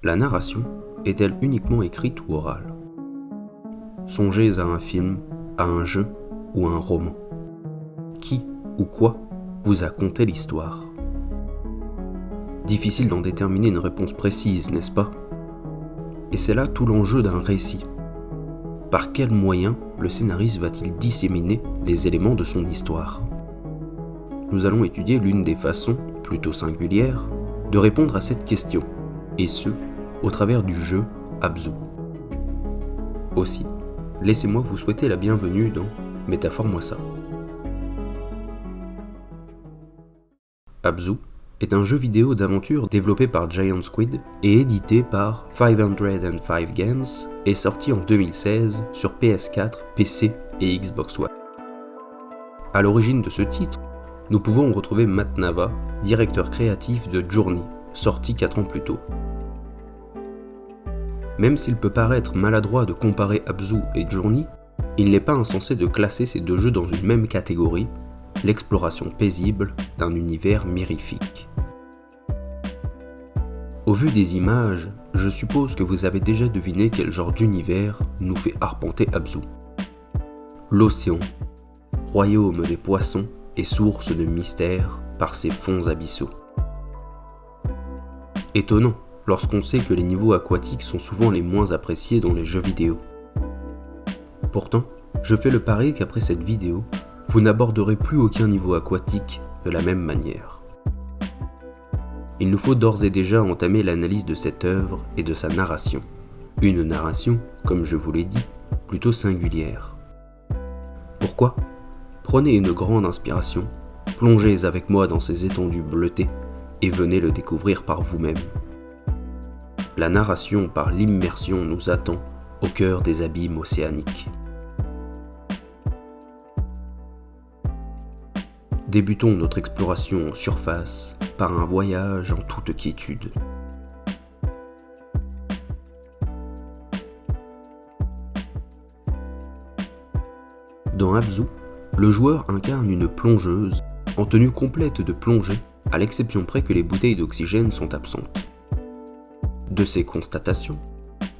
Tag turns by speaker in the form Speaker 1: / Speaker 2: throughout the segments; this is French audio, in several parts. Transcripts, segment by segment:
Speaker 1: La narration est-elle uniquement écrite ou orale? Songez à un film, à un jeu ou à un roman. Qui ou quoi vous a conté l'histoire? Difficile d'en déterminer une réponse précise, n'est-ce pas? Et c'est là tout l'enjeu d'un récit. Par quels moyens le scénariste va-t-il disséminer les éléments de son histoire? Nous allons étudier l'une des façons, plutôt singulières, de répondre à cette question, et ce, au travers du jeu Abzu. Aussi, laissez-moi vous souhaiter la bienvenue dans Métaphore-moi ça. Abzu est un jeu vidéo d'aventure développé par Giant Squid et édité par 505 Games et sorti en 2016 sur PS4, PC et Xbox One. À l'origine de ce titre, nous pouvons retrouver Matt Nava, directeur créatif de Journey, sorti 4 ans plus tôt. Même s'il peut paraître maladroit de comparer Abzu et Journey, il n'est pas insensé de classer ces deux jeux dans une même catégorie, l'exploration paisible d'un univers mirifique. Au vu des images, je suppose que vous avez déjà deviné quel genre d'univers nous fait arpenter Abzu. L'océan, royaume des poissons et source de mystères par ses fonds abyssaux. Étonnant, lorsqu'on sait que les niveaux aquatiques sont souvent les moins appréciés dans les jeux vidéo. Pourtant, je fais le pari qu'après cette vidéo, vous n'aborderez plus aucun niveau aquatique de la même manière. Il nous faut d'ores et déjà entamer l'analyse de cette œuvre et de sa narration. Une narration, comme je vous l'ai dit, plutôt singulière. Pourquoi ? Prenez une grande inspiration, plongez avec moi dans ces étendues bleutées et venez le découvrir par vous-même. La narration par l'immersion nous attend au cœur des abîmes océaniques. Débutons notre exploration en surface par un voyage en toute quiétude. Dans Abzu, le joueur incarne une plongeuse en tenue complète de plongée, à l'exception près que les bouteilles d'oxygène sont absentes. De ces constatations,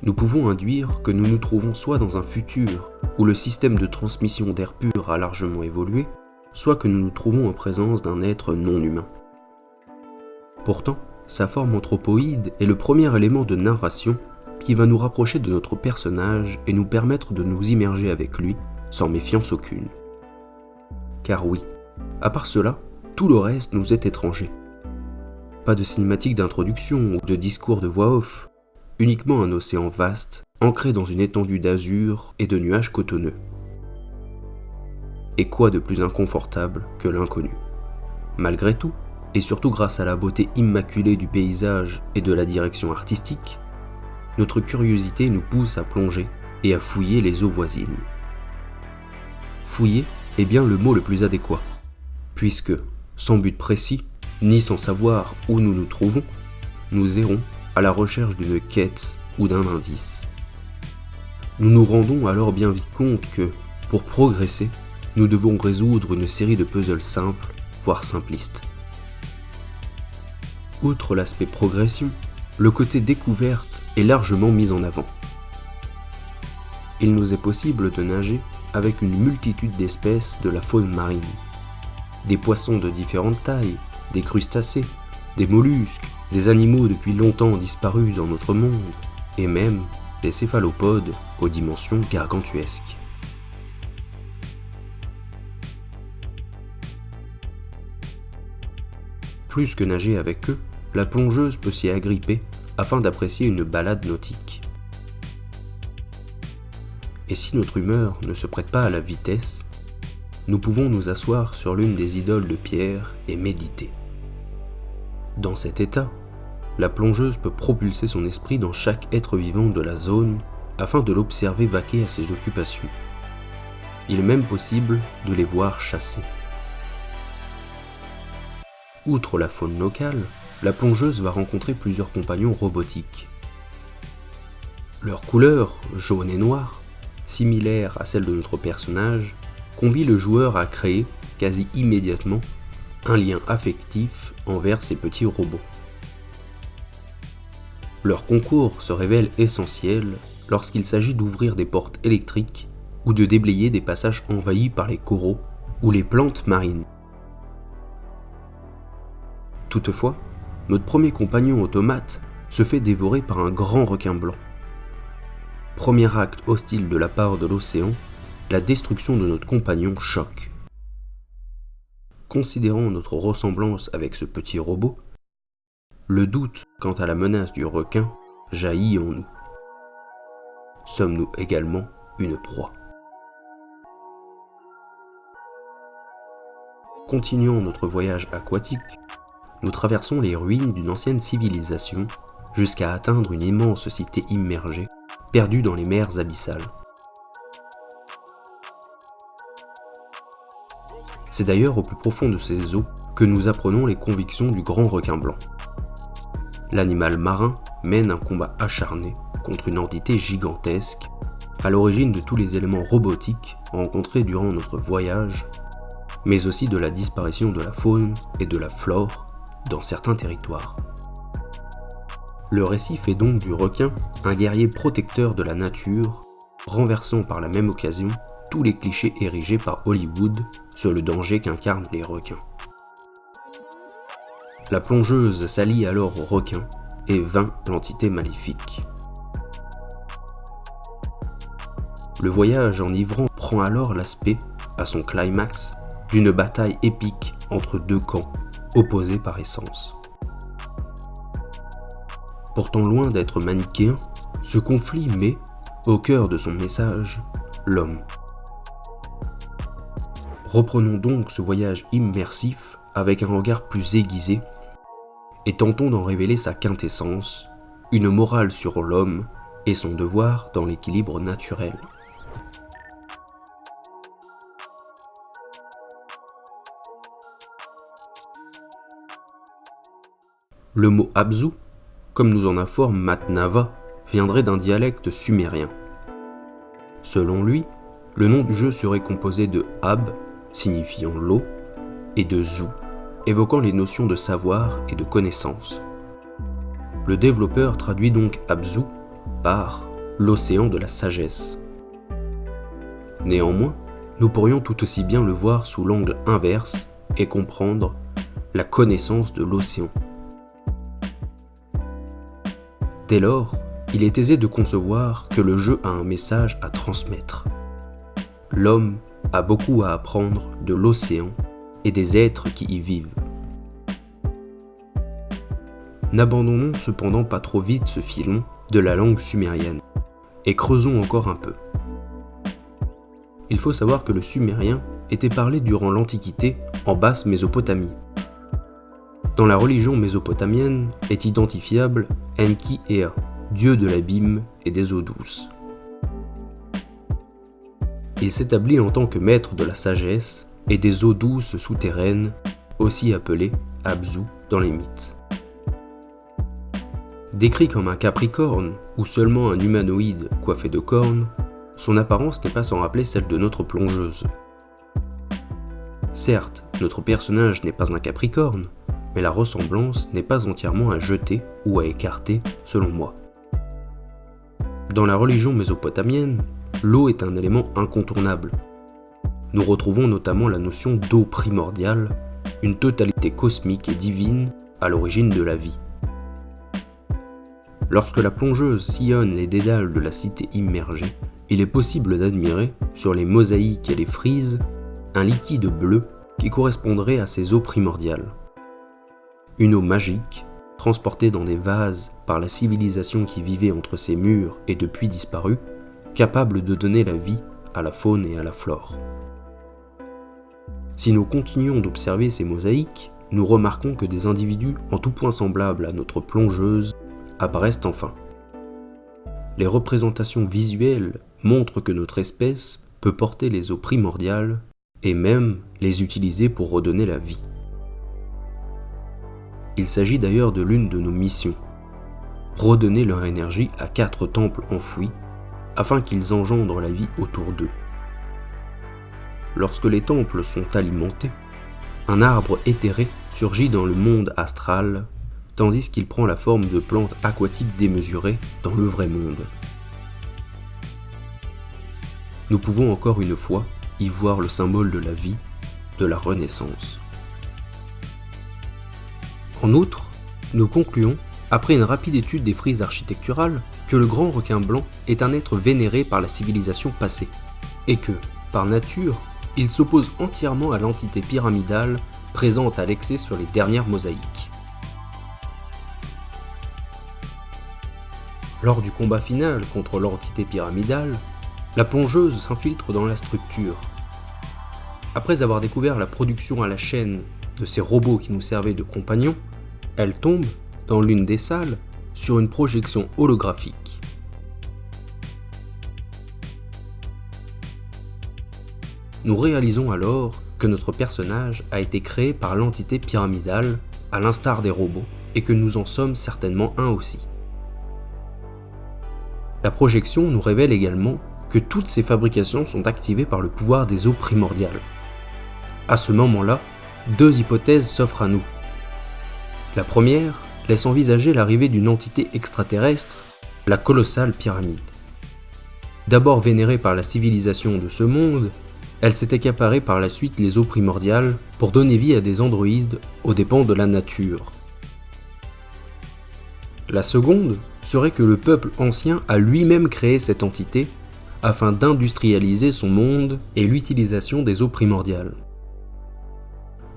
Speaker 1: nous pouvons induire que nous nous trouvons soit dans un futur où le système de transmission d'air pur a largement évolué, soit que nous nous trouvons en présence d'un être non humain. Pourtant, sa forme anthropoïde est le premier élément de narration qui va nous rapprocher de notre personnage et nous permettre de nous immerger avec lui sans méfiance aucune. Car oui, à part cela, tout le reste nous est étranger. Pas de cinématique d'introduction ou de discours de voix off, uniquement un océan vaste, ancré dans une étendue d'azur et de nuages cotonneux. Et quoi de plus inconfortable que l'inconnu? Malgré tout, et surtout grâce à la beauté immaculée du paysage et de la direction artistique, notre curiosité nous pousse à plonger et à fouiller les eaux voisines. Fouiller est bien le mot le plus adéquat, puisque, sans but précis, ni sans savoir où nous nous trouvons, nous errons à la recherche d'une quête ou d'un indice. Nous nous rendons alors bien vite compte que, pour progresser, nous devons résoudre une série de puzzles simples, voire simplistes. Outre l'aspect progression, le côté découverte est largement mis en avant. Il nous est possible de nager avec une multitude d'espèces de la faune marine. Des poissons de différentes tailles, des crustacés, des mollusques, des animaux depuis longtemps disparus dans notre monde, et même des céphalopodes aux dimensions gargantuesques. Plus que nager avec eux, la plongeuse peut s'y agripper afin d'apprécier une balade nautique. Et si notre humeur ne se prête pas à la vitesse, nous pouvons nous asseoir sur l'une des idoles de pierre et méditer. Dans cet état, la plongeuse peut propulser son esprit dans chaque être vivant de la zone afin de l'observer vaquer à ses occupations. Il est même possible de les voir chasser. Outre la faune locale, la plongeuse va rencontrer plusieurs compagnons robotiques. Leur couleur, jaune et noire, similaire à celle de notre personnage, convie le joueur à créer, quasi immédiatement, un lien affectif envers ces petits robots. Leur concours se révèle essentiel lorsqu'il s'agit d'ouvrir des portes électriques ou de déblayer des passages envahis par les coraux ou les plantes marines. Toutefois, notre premier compagnon automate se fait dévorer par un grand requin blanc. Premier acte hostile de la part de l'océan, la destruction de notre compagnon choque. Considérant notre ressemblance avec ce petit robot, le doute quant à la menace du requin jaillit en nous. Sommes-nous également une proie? Continuant notre voyage aquatique, nous traversons les ruines d'une ancienne civilisation jusqu'à atteindre une immense cité immergée, perdue dans les mers abyssales. C'est d'ailleurs au plus profond de ces eaux que nous apprenons les convictions du grand requin blanc. L'animal marin mène un combat acharné contre une entité gigantesque, à l'origine de tous les éléments robotiques rencontrés durant notre voyage, mais aussi de la disparition de la faune et de la flore dans certains territoires. Le récit fait donc du requin un guerrier protecteur de la nature, renversant par la même occasion tous les clichés érigés par Hollywood sur le danger qu'incarnent les requins. La plongeuse s'allie alors au requin et vainc l'entité maléfique. Le voyage enivrant prend alors l'aspect, à son climax, d'une bataille épique entre deux camps, opposés par essence. Pourtant loin d'être manichéen, ce conflit met, au cœur de son message, l'homme. Reprenons donc ce voyage immersif avec un regard plus aiguisé et tentons d'en révéler sa quintessence, une morale sur l'homme et son devoir dans l'équilibre naturel. Le mot Abzu, comme nous en informe Matt Nava, viendrait d'un dialecte sumérien. Selon lui, le nom du jeu serait composé de Ab, signifiant l'eau, et de Zu, évoquant les notions de savoir et de connaissance. Le développeur traduit donc Abzu par l'océan de la sagesse. Néanmoins, nous pourrions tout aussi bien le voir sous l'angle inverse et comprendre la connaissance de l'océan. Dès lors, il est aisé de concevoir que le jeu a un message à transmettre. L'homme a beaucoup à apprendre de l'océan et des êtres qui y vivent. N'abandonnons cependant pas trop vite ce filon de la langue sumérienne et creusons encore un peu. Il faut savoir que le sumérien était parlé durant l'Antiquité en basse Mésopotamie. Dans la religion mésopotamienne est identifiable Enki-Ea, dieu de l'abîme et des eaux douces. Il s'établit en tant que maître de la sagesse et des eaux douces souterraines, aussi appelées Abzu dans les mythes. Décrit comme un capricorne ou seulement un humanoïde coiffé de cornes, son apparence n'est pas sans rappeler celle de notre plongeuse. Certes, notre personnage n'est pas un capricorne, mais la ressemblance n'est pas entièrement à jeter ou à écarter, selon moi. Dans la religion mésopotamienne, l'eau est un élément incontournable. Nous retrouvons notamment la notion d'eau primordiale, une totalité cosmique et divine à l'origine de la vie. Lorsque la plongeuse sillonne les dédales de la cité immergée, il est possible d'admirer, sur les mosaïques et les frises, un liquide bleu qui correspondrait à ces eaux primordiales. Une eau magique, transportée dans des vases par la civilisation qui vivait entre ces murs et depuis disparue, capable de donner la vie à la faune et à la flore. Si nous continuons d'observer ces mosaïques, nous remarquons que des individus en tout point semblables à notre plongeuse apparaissent enfin. Les représentations visuelles montrent que notre espèce peut porter les eaux primordiales et même les utiliser pour redonner la vie. Il s'agit d'ailleurs de l'une de nos missions, redonner leur énergie à 4 temples enfouis, afin qu'ils engendrent la vie autour d'eux. Lorsque les temples sont alimentés, un arbre éthéré surgit dans le monde astral, tandis qu'il prend la forme de plantes aquatiques démesurées dans le vrai monde. Nous pouvons encore une fois y voir le symbole de la vie, de la renaissance. En outre, nous concluons, après une rapide étude des frises architecturales, que le grand requin blanc est un être vénéré par la civilisation passée, et que, par nature, il s'oppose entièrement à l'entité pyramidale présente à l'excès sur les dernières mosaïques. Lors du combat final contre l'entité pyramidale, la plongeuse s'infiltre dans la structure. Après avoir découvert la production à la chaîne de ces robots qui nous servaient de compagnons, elle tombe, dans l'une des salles, sur une projection holographique. Nous réalisons alors que notre personnage a été créé par l'entité pyramidale, à l'instar des robots, et que nous en sommes certainement un aussi. La projection nous révèle également que toutes ces fabrications sont activées par le pouvoir des eaux primordiales. À ce moment-là, deux hypothèses s'offrent à nous. La première laisse envisager l'arrivée d'une entité extraterrestre, la colossale pyramide. D'abord vénérée par la civilisation de ce monde, elle s'est accaparée par la suite les eaux primordiales pour donner vie à des androïdes aux dépens de la nature. La seconde serait que le peuple ancien a lui-même créé cette entité afin d'industrialiser son monde et l'utilisation des eaux primordiales.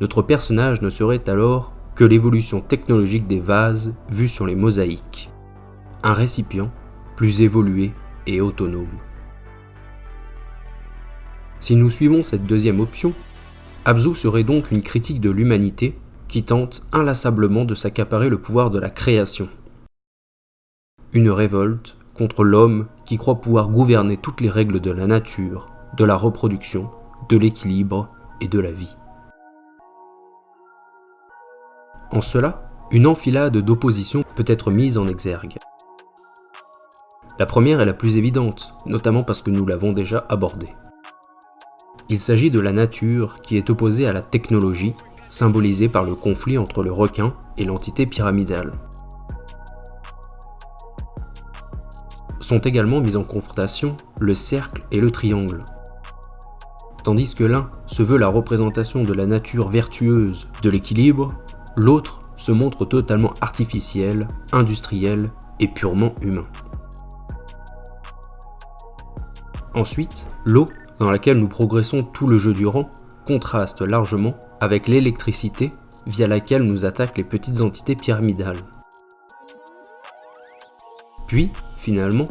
Speaker 1: Notre personnage ne serait alors que l'évolution technologique des vases vus sur les mosaïques, un récipient plus évolué et autonome. Si nous suivons cette deuxième option, Abzu serait donc une critique de l'humanité qui tente inlassablement de s'accaparer le pouvoir de la création. Une révolte contre l'homme qui croit pouvoir gouverner toutes les règles de la nature, de la reproduction, de l'équilibre et de la vie. En cela, une enfilade d'oppositions peut être mise en exergue. La première est la plus évidente, notamment parce que nous l'avons déjà abordée. Il s'agit de la nature qui est opposée à la technologie, symbolisée par le conflit entre le requin et l'entité pyramidale. Sont également mis en confrontation le cercle et le triangle. Tandis que l'un se veut la représentation de la nature vertueuse de l'équilibre, l'autre se montre totalement artificiel, industriel et purement humain. Ensuite, l'eau, dans laquelle nous progressons tout le jeu durant, contraste largement avec l'électricité via laquelle nous attaquent les petites entités pyramidales. Puis, finalement,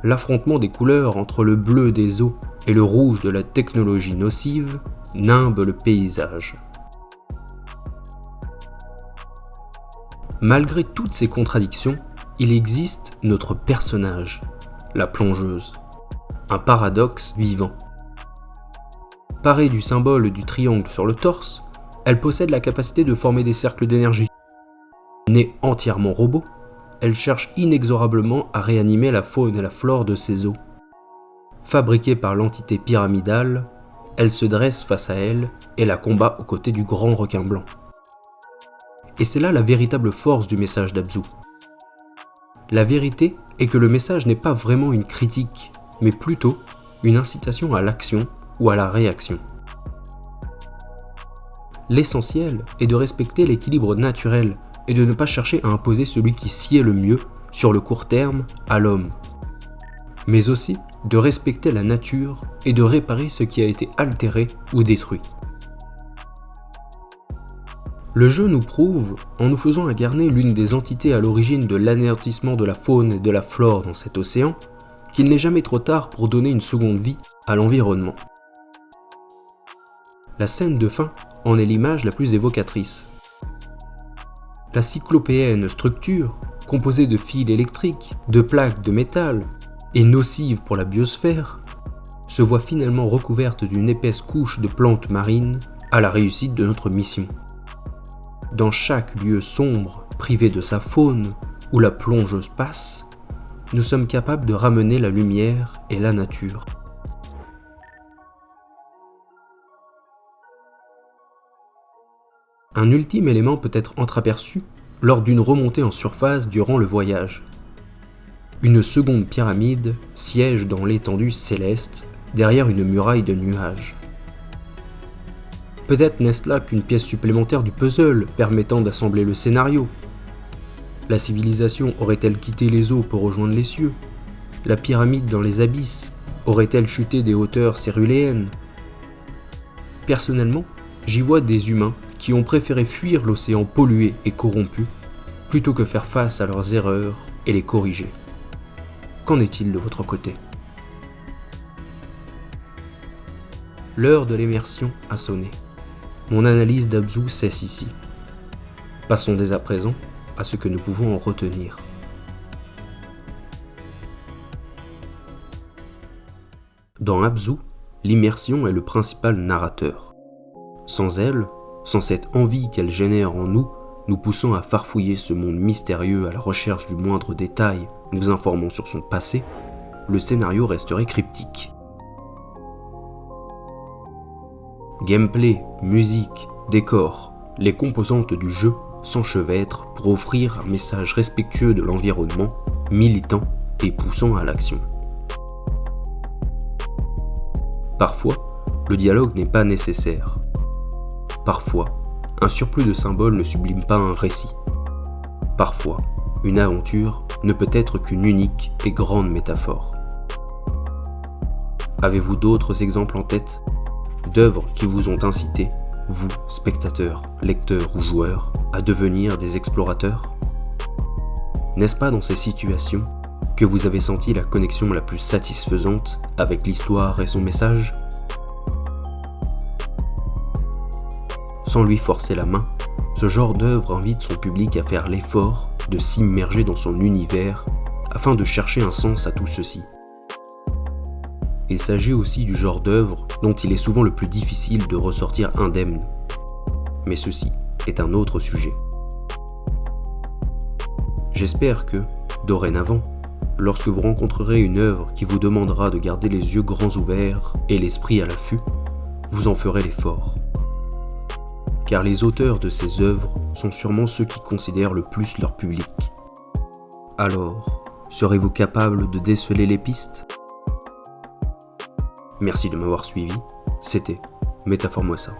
Speaker 1: l'affrontement des couleurs entre le bleu des eaux et le rouge de la technologie nocive nimbe le paysage. Malgré toutes ces contradictions, il existe notre personnage, la plongeuse, un paradoxe vivant. Parée du symbole du triangle sur le torse, elle possède la capacité de former des cercles d'énergie. Née entièrement robot, elle cherche inexorablement à réanimer la faune et la flore de ses eaux. Fabriquée par l'entité pyramidale, elle se dresse face à elle et la combat aux côtés du grand requin blanc. Et c'est là la véritable force du message d'Abzu. La vérité est que le message n'est pas vraiment une critique, mais plutôt une incitation à l'action ou à la réaction. L'essentiel est de respecter l'équilibre naturel et de ne pas chercher à imposer celui qui sied le mieux sur le court terme à l'homme, mais aussi de respecter la nature et de réparer ce qui a été altéré ou détruit. Le jeu nous prouve, en nous faisant incarner l'une des entités à l'origine de l'anéantissement de la faune et de la flore dans cet océan, qu'il n'est jamais trop tard pour donner une seconde vie à l'environnement. La scène de fin en est l'image la plus évocatrice. La cyclopéenne structure, composée de fils électriques, de plaques de métal, et nocive pour la biosphère, se voit finalement recouverte d'une épaisse couche de plantes marines à la réussite de notre mission. Dans chaque lieu sombre, privé de sa faune, où la plongeuse passe, nous sommes capables de ramener la lumière et la nature. Un ultime élément peut être entreaperçu lors d'une remontée en surface durant le voyage. Une seconde pyramide siège dans l'étendue céleste, derrière une muraille de nuages. Peut-être n'est-ce là qu'une pièce supplémentaire du puzzle permettant d'assembler le scénario. La civilisation aurait-elle quitté les eaux pour rejoindre les cieux? La pyramide dans les abysses aurait-elle chuté des hauteurs céruléennes? Personnellement, j'y vois des humains qui ont préféré fuir l'océan pollué et corrompu plutôt que faire face à leurs erreurs et les corriger. Qu'en est-il de votre côté? L'heure de l'immersion a sonné. Mon analyse d'Abzu cesse ici. Passons dès à présent à ce que nous pouvons en retenir. Dans Abzu, l'immersion est le principal narrateur. Sans elle, sans cette envie qu'elle génère en nous, nous poussant à farfouiller ce monde mystérieux à la recherche du moindre détail, nous informant sur son passé, le scénario resterait cryptique. Gameplay, musique, décor, les composantes du jeu s'enchevêtrent pour offrir un message respectueux de l'environnement, militant et poussant à l'action. Parfois, le dialogue n'est pas nécessaire. Parfois, un surplus de symboles ne sublime pas un récit. Parfois, une aventure ne peut être qu'une unique et grande métaphore. Avez-vous d'autres exemples en tête d'œuvres qui vous ont incité, vous, spectateurs, lecteurs ou joueurs, à devenir des explorateurs? N'est-ce pas dans ces situations que vous avez senti la connexion la plus satisfaisante avec l'histoire et son message? Sans lui forcer la main, ce genre d'œuvre invite son public à faire l'effort de s'immerger dans son univers afin de chercher un sens à tout ceci. Il s'agit aussi du genre d'œuvre dont il est souvent le plus difficile de ressortir indemne. Mais ceci est un autre sujet. J'espère que, dorénavant, lorsque vous rencontrerez une œuvre qui vous demandera de garder les yeux grands ouverts et l'esprit à l'affût, vous en ferez l'effort. Car les auteurs de ces œuvres sont sûrement ceux qui considèrent le plus leur public. Alors, serez-vous capable de déceler les pistes ? Merci de m'avoir suivi, c'était Métaphore-moi ça.